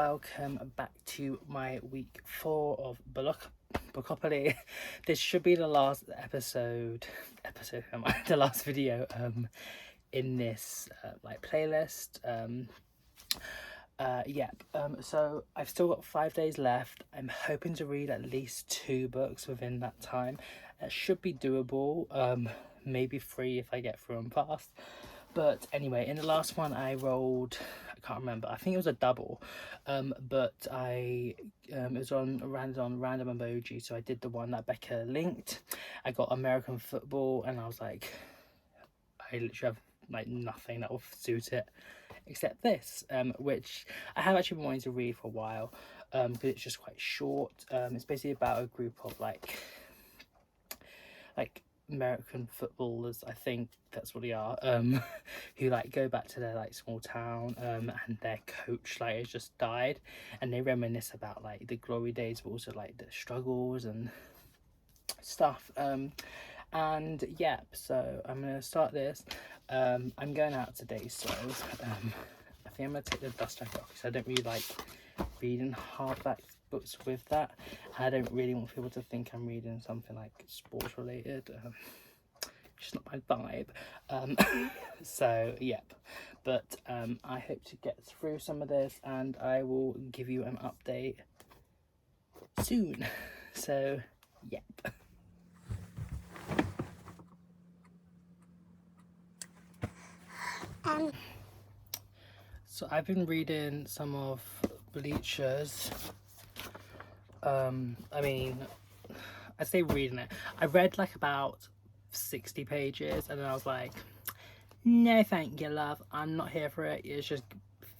welcome back to my week 4 of Bookopoly. This should be the last the last video in this playlist. So I've still got 5 days left. I'm hoping to read at least 2 books within that time. It should be doable, maybe 3 if I get through them fast. But anyway, in the last one I rolled, I can't remember, I think it was a double, but it was on random emoji, so I did the one that Becca linked. I got American football, and I was like, I literally have like nothing that will suit it except this, which I have actually been wanting to read for a while, because it's just quite short. It's basically about a group of like American footballers, I think that's what they are, who like go back to their like small town, and their coach like has just died, and they reminisce about like the glory days, but also like the struggles and stuff. And yeah, so I'm gonna start this. I'm going out today, so I think I'm gonna take the dust jacket off, because I don't really like reading hardback books with that. I don't really want people to think I'm reading something like sports related. It's not my vibe. So yep, but I hope to get through some of this, and I will give you an update soon. So yep. So I've been reading some of Bleachers. I mean, I say reading it. I read like about 60 pages, and then I was like, no thank you, love, I'm not here for it. It's just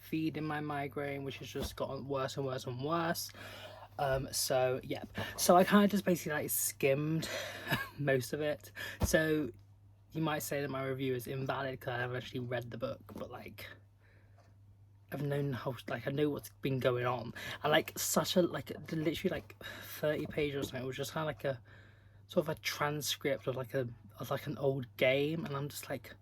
feeding my migraine, which has just gotten worse and worse and worse. So yeah, so I kind of just basically like skimmed most of it. So you might say that my review is invalid because I haven't actually read the book, but like I've known how, like, I know what's been going on, and like such a literally like 30 pages or something, it was just kind of like a sort of a transcript of like an old game, and I'm just like,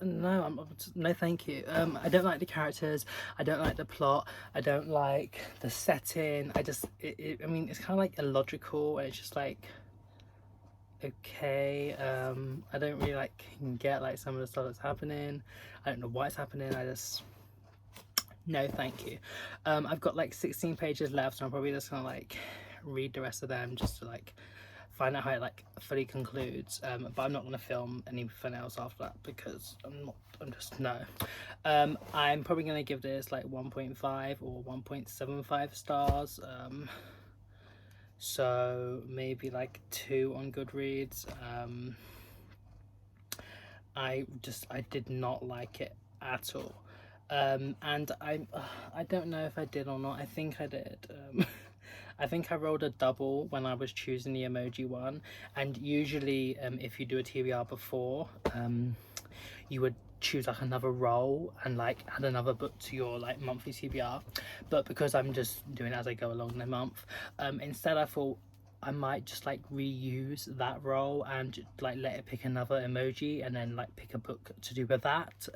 no, no thank you. I don't like the characters, I don't like the plot, I don't like the setting. I mean, it's kind of like illogical, and it's just like, okay, I don't really like get like some of the stuff that's happening. I don't know why it's happening. No thank you. I've got like 16 pages left, so I'm probably just gonna like read the rest of them just to like find out how it like fully concludes, but I'm not gonna film anything else after that, because I'm probably gonna give this like 1.5 or 1.75 stars. So maybe like 2 on Goodreads. I did not like it at all, and I don't know if I did or not. I think I did. I think I rolled a double when I was choosing the emoji one, and usually if you do a TBR before, you would choose like another roll and like add another book to your like monthly TBR, but because I'm just doing it as I go along in the month, instead I thought I might just like reuse that roll and like let it pick another emoji, and then like pick a book to do with that.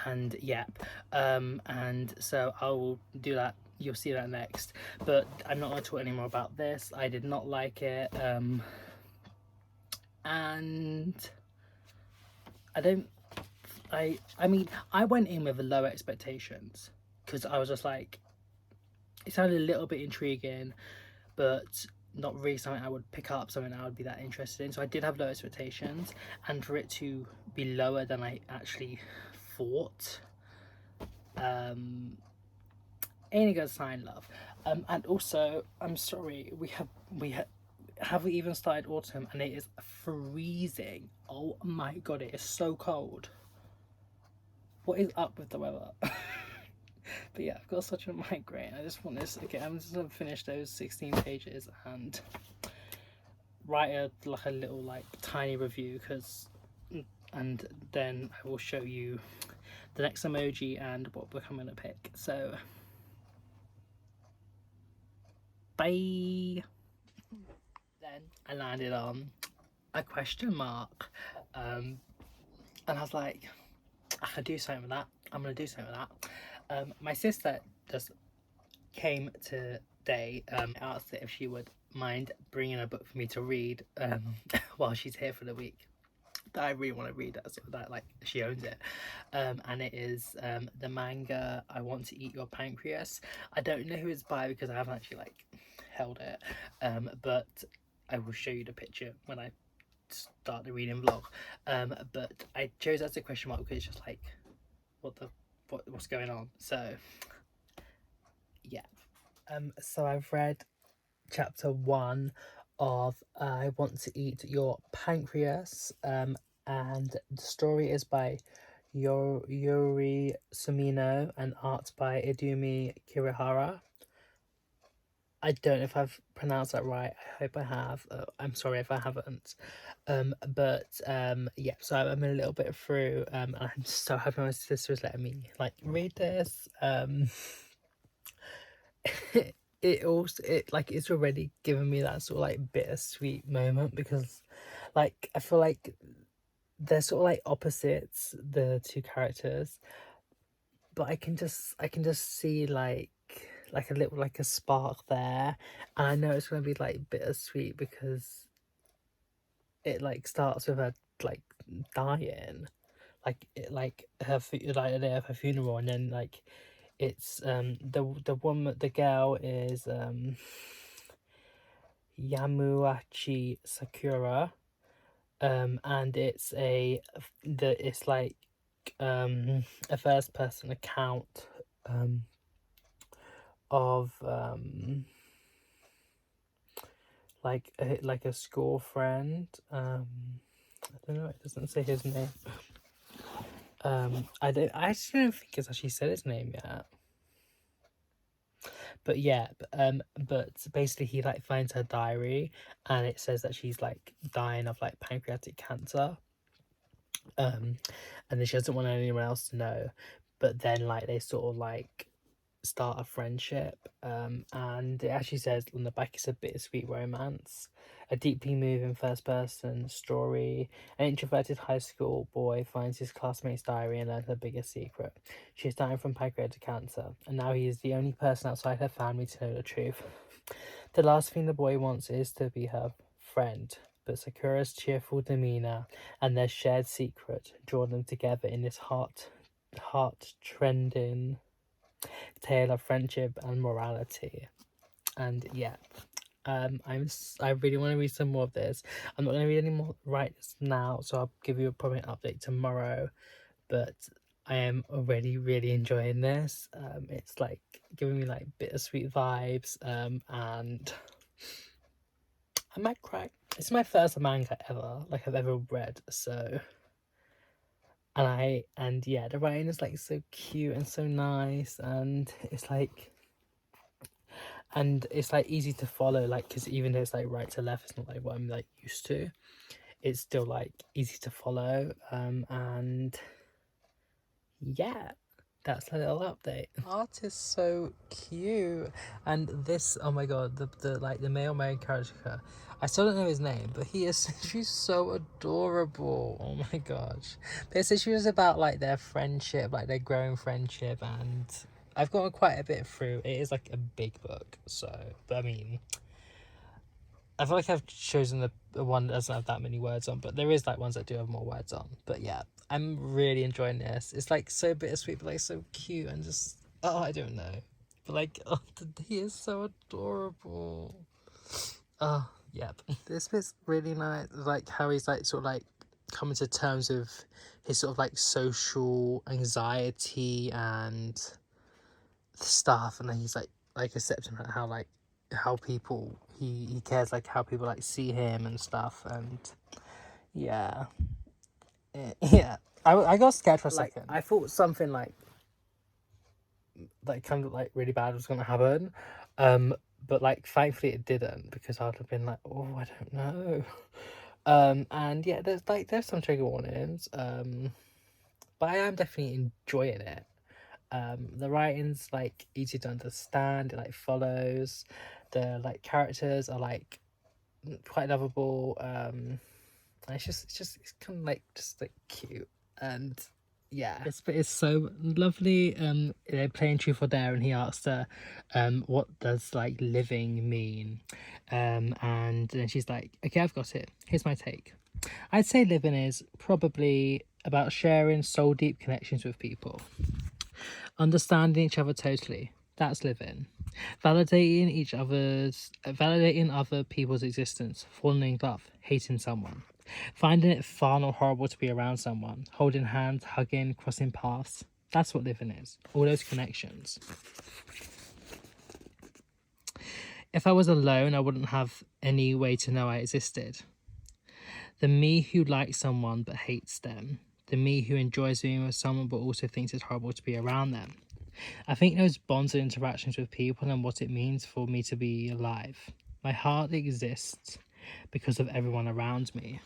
And yeah, and so I will do that. You'll see that next, but I'm not going to talk anymore about this. I did not like it, and I mean, I went in with low expectations, because I was just like, it sounded a little bit intriguing, but not really something I would pick up, something I would be that interested in. So I did have low expectations, and for it to be lower than I actually thought, ain't a good sign, love. And also, I'm sorry, we haven't even started autumn, and it is freezing. Oh my god, it is so cold. What is up with the weather? But yeah, I've got such a migraine. I just want this. Okay, I'm just gonna finish those 16 pages and write a little like tiny review, and then I will show you the next emoji and what book I'm gonna pick. So bye. Then I landed on a question mark, and I was like, I could do something with that. I'm gonna do something with that. My sister just came today. Asked if she would mind bringing a book for me to read while she's here for the week. That I really want to read that, so that like she owns it, and it is the manga I Want to Eat Your Pancreas. I don't know who it's by because I haven't actually like held it, but I will show you the picture when I start the reading vlog. But I chose that as a question mark because it's just like what's going on. So yeah. So I've read chapter 1 of I Want to Eat Your Pancreas, and the story is by Yuri Sumino and art by Idumi Kirihara. I don't know if I've pronounced that right. I hope I have. I'm sorry if I haven't. Yeah, so I'm a little bit through, and I'm so happy my sister is letting me like read this. It's already given me that sort of like bittersweet moment because like I feel like they're sort of like opposites, the two characters, but I can just see like a little like a spark there, and I know it's gonna be like bittersweet because it like starts with her like dying, like it like like the day of her funeral, and then like it's the woman, the girl is Yamuachi Sakura, and it's like a first person account of like a school friend. I don't know, it doesn't say his name. I actually don't think it's actually said his name yet. But yeah, but basically he like finds her diary and it says that she's like dying of like pancreatic cancer. And then she doesn't want anyone else to know. But then like they sort of like start a friendship, and it actually says on the back it's a bittersweet romance, a deeply moving first person story. An introverted high school boy finds his classmate's diary and learns her biggest secret. She's dying from pancreatic cancer, and now he is the only person outside her family to know the truth. The last thing the boy wants is to be her friend, but Sakura's cheerful demeanor and their shared secret draw them together in this heart-trending tale of friendship and morality. And yeah, I really want to read some more of this. I'm not going to read any more right now, so I'll give you probably an update tomorrow. But I am already really enjoying this. It's like giving me like bittersweet vibes, and I might cry. It's my first manga ever, like I've ever read, so. And yeah, the writing is like so cute and so nice, and it's like easy to follow, like because even though it's like right to left, it's not like what I'm like used to. It's still like easy to follow, and yeah, that's a little update. Art is so cute, and this, oh my god, the male main character, I still don't know his name, but she's so adorable. Oh my gosh. But it's issues about like their friendship, like their growing friendship, and I've gotten quite a bit through. It is like a big book, so, but I mean, I feel like I've chosen the one that doesn't have that many words on, but there is like ones that do have more words on. But yeah, I'm really enjoying this. It's like so bittersweet, but like so cute, and just, oh, I don't know. But like, oh, he is so adorable. Oh, yep. This bit's really nice. Like how he's like sort of like coming to terms with his sort of like social anxiety and stuff, and then he's like accepting how people he cares, like how people like see him and stuff, and yeah. Yeah, I got scared for a second. I thought something like kind of like really bad was gonna happen, but like thankfully it didn't, because I'd have been like, oh, I don't know. And yeah, there's some trigger warnings, but I am definitely enjoying it. The writing's like easy to understand. It like follows. The like characters are like quite lovable. And it's kind of like just like cute, and yeah, it's so lovely. They're playing truth or dare, and he asked her, what does like living mean? And then she's like, okay, I've got it. Here's my take. I'd say living is probably about sharing soul deep connections with people, understanding each other totally. That's living. Validating other people's existence, falling in love, hating someone, finding it fun or horrible to be around someone, holding hands, hugging, crossing paths. That's what living is. All those connections. If I was alone, I wouldn't have any way to know I existed. The me who likes someone but hates them. The me who enjoys being with someone but also thinks it's horrible to be around them. I think those bonds and interactions with people and what it means for me to be alive. My heart exists because of everyone around me.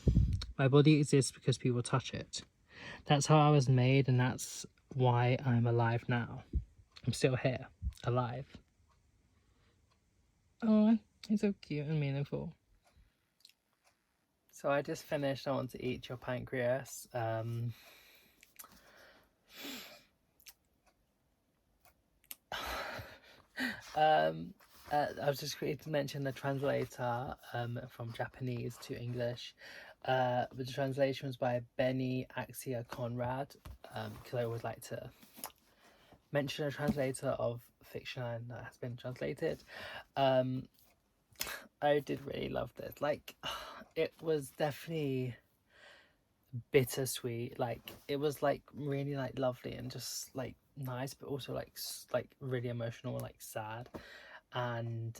My body exists because people touch it. That's how I was made, and that's why I'm alive now. I'm still here, alive. Oh, he's so cute and meaningful. So I just finished I Want to Eat Your Pancreas. I was just going to mention the translator from Japanese to English. But the translation was by Benny Axia Conrad, because I always like to mention a translator of fiction that has been translated. I did really love this. Like, it was definitely bittersweet. Like, it was like really like lovely and just like nice, but also like really emotional, like sad. And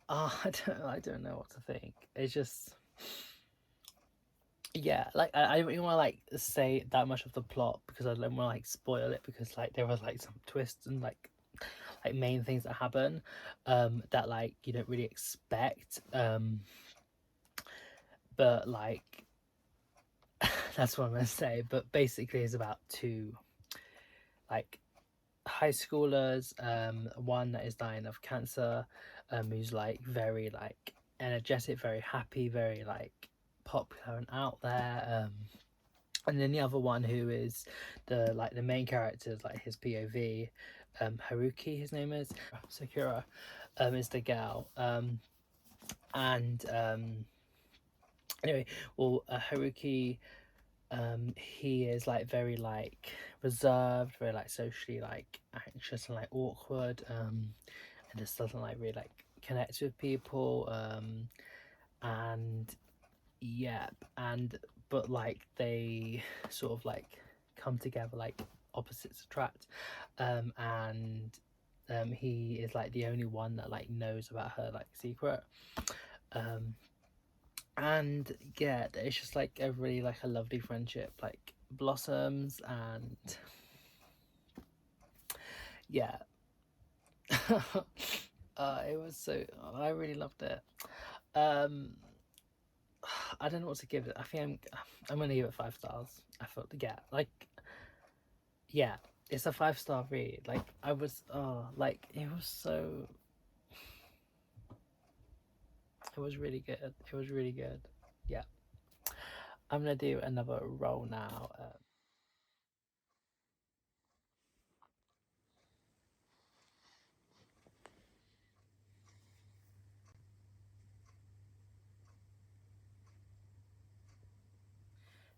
I don't know what to think. It's just, yeah, like I don't even want to like say that much of the plot because I don't want to like spoil it, because like there was like some twists and like main things that happen that like you don't really expect, but like that's what I'm gonna say. But basically it's about two like high schoolers, one that is dying of cancer, who's like very like energetic, very happy, very like popular and out there, and then the other one who is the main character, like his POV, Haruki, his name is Sakura, is the gal, and anyway, well, Haruki, he is like very like reserved, very like socially like anxious and like awkward, and just doesn't like really like connect with people, and yeah, and but like they sort of like come together, like opposites attract, and he is like the only one that like knows about her like secret, and yeah, it's just like a really like a lovely friendship like blossoms, and yeah. It was so, I really loved it. um I don't know what to give it. I think I'm gonna give it 5 stars. I felt, yeah, like, yeah, it's a 5 star read. Like I was, like it was so, it was really good. It was really good. Yeah, I'm gonna do another roll now.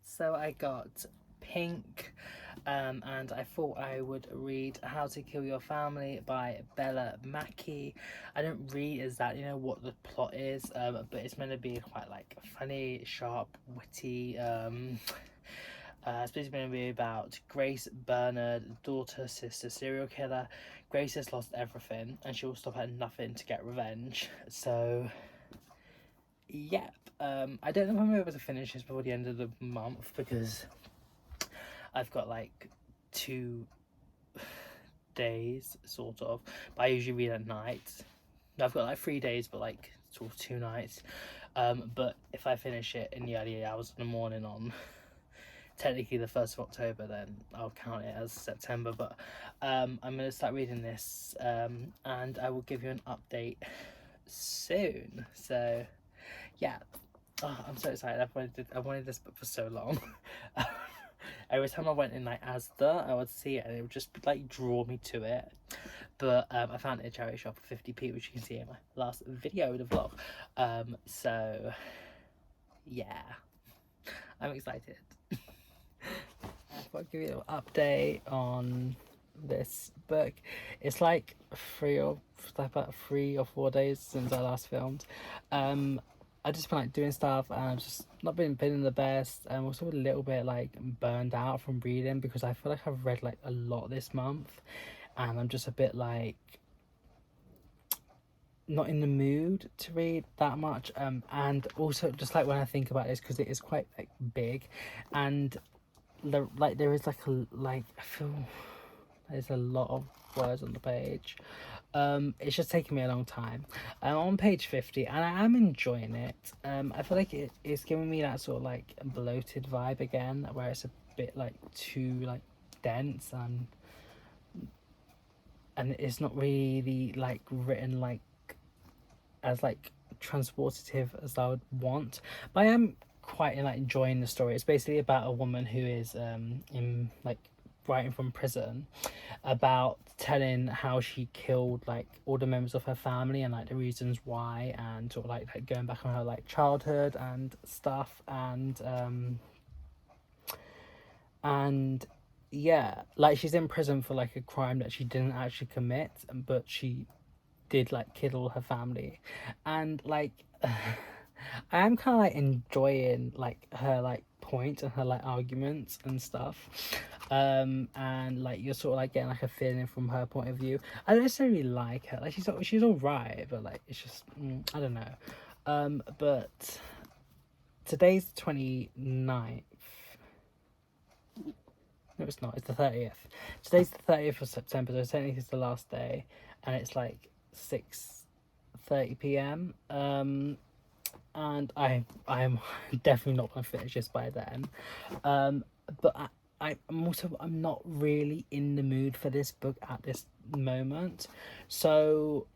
So I got Pink, and I thought I would read How to Kill Your Family by Bella Mackie. I don't read exactly know what the plot is, but it's meant to be quite like funny, sharp, witty. It's basically going to be about Grace Bernard, daughter, sister, serial killer. Grace has lost everything and she will stop at nothing to get revenge. So, yep. I don't know if I'm able to finish this before the end of the month because I've got like 2 days, sort of. But I usually read at night. I've got like 3 days, but like sort of 2 nights. But if I finish it in the early hours in the morning on technically the 1st of October, then I'll count it as September. But I'm going to start reading this, and I will give you an update soon. So yeah, I'm so excited. I wanted this book for so long. Every time I went in like Asda, I would see it and it would just like draw me to it. But I found it at a charity shop for 50p, which you can see in my last video of the vlog. So yeah, I'm excited. I'll give you an update on this book. It's like about 3 or 4 days since I last filmed. I just been like doing stuff and I've just not been feeling the best. I'm also a little bit like burned out from reading because I feel like I've read like a lot this month and I'm just a bit like not in the mood to read that much. And also just like when I think about this, because it is quite like big and there is like I feel there's a lot of words on the page. It's just taking me a long time. I'm on page 50 and I am enjoying it. I feel like it's giving me that sort of like bloated vibe again, where it's a bit like too like dense and it's not really like written like as like transportative as I would want, but I am quite like enjoying the story. It's basically about a woman who is in like writing from prison about telling how she killed like all the members of her family and like the reasons why, and sort of like going back on her like childhood and stuff, and yeah, like she's in prison for like a crime that she didn't actually commit, but she did like kill all her family. And like I am kind of like enjoying like her like points and her like arguments and stuff, and like you're sort of like getting like a feeling from her point of view. I don't necessarily like her, like she's all right, but like it's just I don't know. But today's the 29th. No, it's not, it's the 30th. Today's the 30th of September, so technically it's the last day, and it's like 6:30 p.m. And I'm definitely not gonna finish this by then. But I'm not really in the mood for this book at this moment, so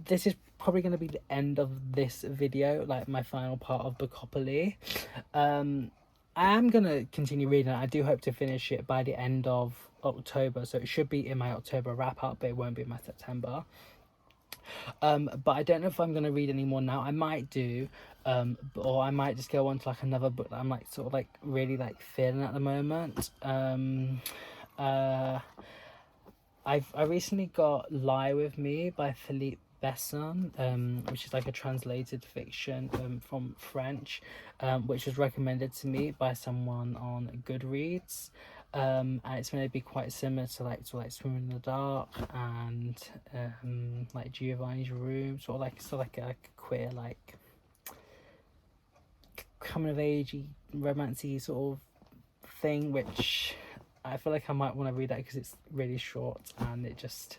this is probably going to be the end of this video, like my final part of Bookopoly. I am going to continue reading it. I do hope to finish it by the end of October, so it should be in my October wrap up, but it won't be in my September. But I don't know if I'm going to read any more now. I might do, or I might just go on to like another book that I'm like sort of like really like feeling at the moment. I recently got Lie With Me by Philippe Besson, which is like a translated fiction from French, which was recommended to me by someone on Goodreads. And it's going to be quite similar to like Swimming in the Dark and like Giovanni's Room, sort of like a queer like coming of agey romancy sort of thing, which I feel like I might want to read that because it's really short and it just,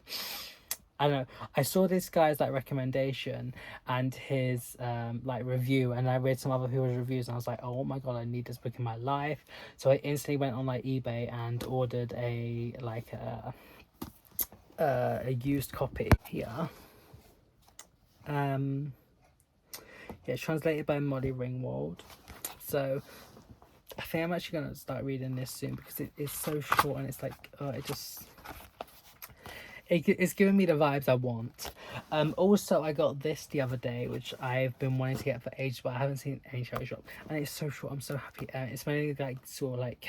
I don't know. I saw this guy's like recommendation and his like review, and I read some other people's reviews and I was like, oh my god, I need this book in my life. So I instantly went on like eBay and ordered a used copy here. Yeah, it's translated by Molly Ringwald. So I think I'm actually going to start reading this soon because it is so short and it's like, it's giving me the vibes I want. Also, I got this the other day, which I've been wanting to get for ages, but I haven't seen any charity shop. And it's so short, I'm so happy. It's mainly like sort of like,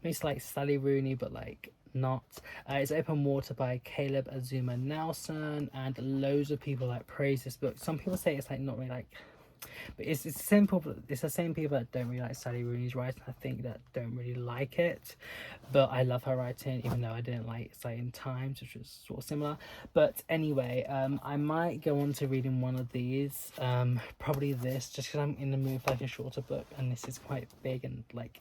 it's like Sally Rooney, but like not. It's Open Water by Caleb Azuma Nelson, and loads of people like praise this book. Some people say it's like not really like, but it's simple. It's the same people that don't really like Sally Rooney's writing, I think, that don't really like it. But I love her writing, even though I didn't like Exciting Times, which was sort of similar. But anyway, I might go on to reading one of these, probably this, just because I'm in the mood for like a shorter book, and this is quite big and like.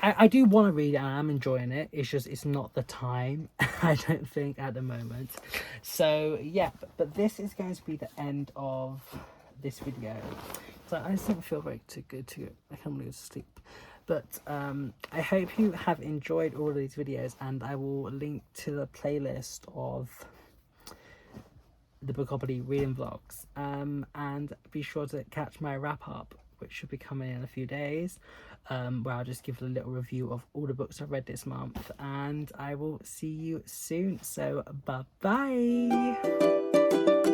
I do want to read it and I'm enjoying it. It's just it's not the time I don't think at the moment. So yeah, but this is going to be the end of this video. So I just don't feel very too good to I can't really go to sleep. But I hope you have enjoyed all of these videos, and I will link to the playlist of the Bookopoly reading vlogs, and be sure to catch my wrap up which should be coming in a few days, where I'll just give a little review of all the books I've read this month, and I will see you soon. So bye bye.